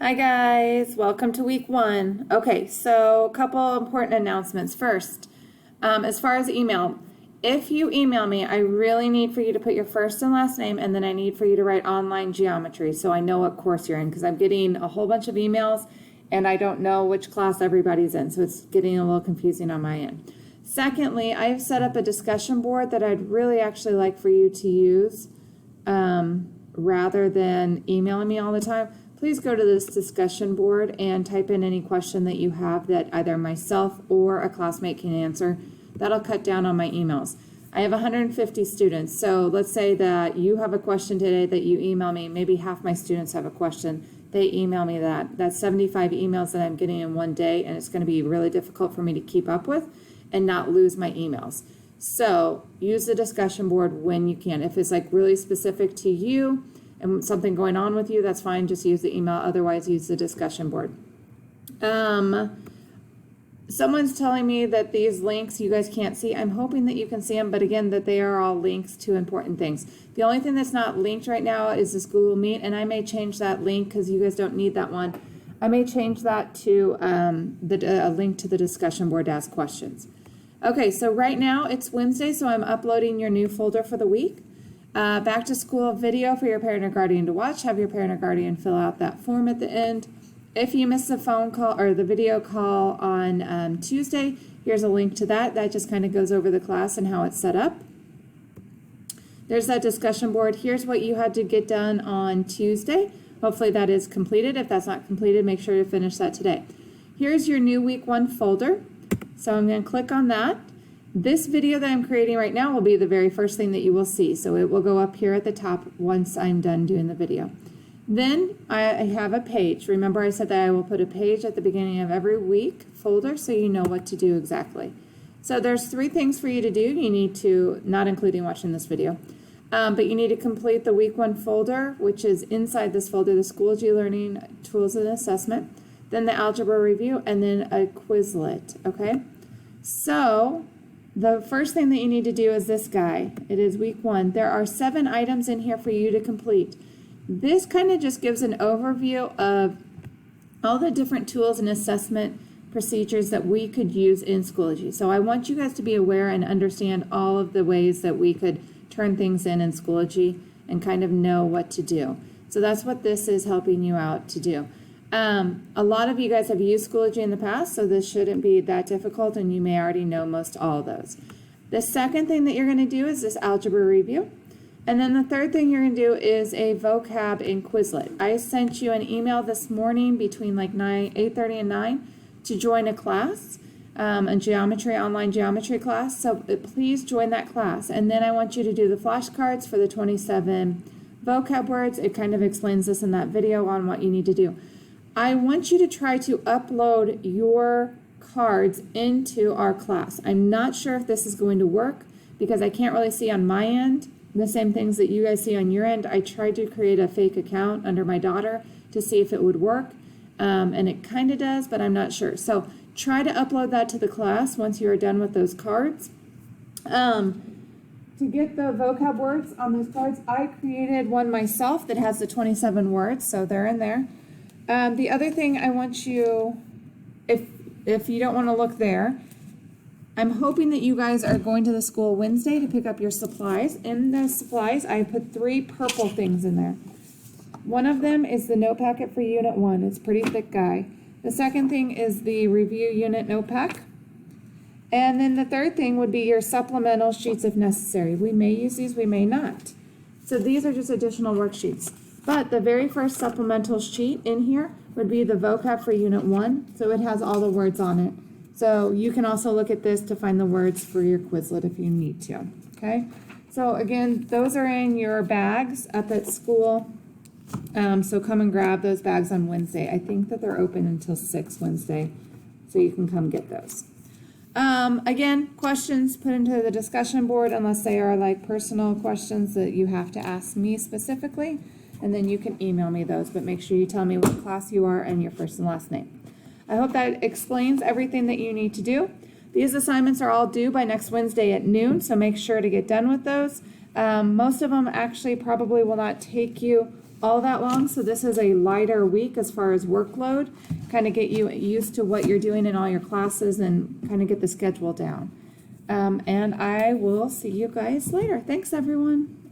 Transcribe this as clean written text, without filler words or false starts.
Hi guys, welcome to week 1. Okay, so a couple important announcements. First, as far as email, if you email me, I really need for you to put your first and last name, and then I need for you to write online geometry so I know what course you're in, because I'm getting a whole bunch of emails and I don't know which class everybody's in, so it's getting a little confusing on my end. Secondly, I have set up a discussion board that I'd really actually like for you to use rather than emailing me all the time. Please go to this discussion board and type in any question that you have that either myself or a classmate can answer. That'll cut down on my emails. I have 150 students, so let's say that you have a question today that you email me. Maybe half my students have a question. They email me that. That's 75 emails that I'm getting in one day, and it's going to be really difficult for me to keep up with and not lose my emails. So use the discussion board when you can. If it's like really specific to you and something going on with you, that's fine. Just use the email. Otherwise, use the discussion board. Someone's telling me that these links you guys can't see. I'm hoping that you can see them, but again, that they are all links to important things. The only thing that's not linked right now is this Google Meet, and I may change that link because you guys don't need that one. I may change that to a link to the discussion board to ask questions. Okay, so right now it's Wednesday, so I'm uploading your new folder for the week. Back to school video for your parent or guardian to watch. Have your parent or guardian fill out that form at the end. If you missed the phone call or the video call on Tuesday, here's a link to that. That just kind of goes over the class and how it's set up. There's that discussion board. Here's what you had to get done on Tuesday. Hopefully that is completed. If that's not completed, make sure to finish that today. Here's your new week 1 folder. So I'm going to click on that. This video that I'm creating right now will be the very first thing that you will see. So it will go up here at the top once I'm done doing the video. Then I have a page. Remember I said that I will put a page at the beginning of every week folder so you know what to do exactly. So there's 3 things for you to do. You need to, not including watching this video, but you need to complete the week 1 folder, which is inside this folder, the Schoology Learning Tools and Assessment, then the Algebra Review, and then a Quizlet, okay? So the first thing that you need to do is this guy. It is week 1. There are 7 items in here for you to complete. This kind of just gives an overview of all the different tools and assessment procedures that we could use in Schoology. So I want you guys to be aware and understand all of the ways that we could turn things in Schoology and kind of know what to do. So that's what this is helping you out to do. A lot of you guys have used Schoology in the past, so this shouldn't be that difficult, and you may already know most all of those. The second thing that you're going to do is this Algebra Review. And then the third thing you're going to do is a vocab in Quizlet. I sent you an email this morning between like 8:30 and 9 to join a class, a geometry, online geometry class. So please join that class. And then I want you to do the flashcards for the 27 vocab words. It kind of explains this in that video on what you need to do. I want you to try to upload your cards into our class. I'm not sure if this is going to work because I can't really see on my end the same things that you guys see on your end. I tried to create a fake account under my daughter to see if it would work, and it kind of does, but I'm not sure. So try to upload that to the class once you are done with those cards. To get the vocab words on those cards, I created one myself that has the 27 words, so they're in there. The other thing I want you, if you don't want to look there, I'm hoping that you guys are going to the school Wednesday to pick up your supplies. In the supplies, I put 3 purple things in there. One of them is the note packet for Unit 1. It's a pretty thick guy. The second thing is the review unit note pack. And then the third thing would be your supplemental sheets if necessary. We may use these, we may not. So these are just additional worksheets. But the very first supplemental sheet in here would be the vocab for Unit 1. So it has all the words on it. So you can also look at this to find the words for your Quizlet if you need to, okay? So again, those are in your bags up at school. So come and grab those bags on Wednesday. I think that they're open until 6 Wednesday, so you can come get those. Again, questions put into the discussion board unless they are like personal questions that you have to ask me specifically, and then you can email me those, but make sure you tell me what class you are and your first and last name. I hope that explains everything that you need to do. These assignments are all due by next Wednesday at noon, so make sure to get done with those. Most of them actually probably will not take you all that long, so this is a lighter week as far as workload, kind of get you used to what you're doing in all your classes and kind of get the schedule down. And I will see you guys later. Thanks, everyone.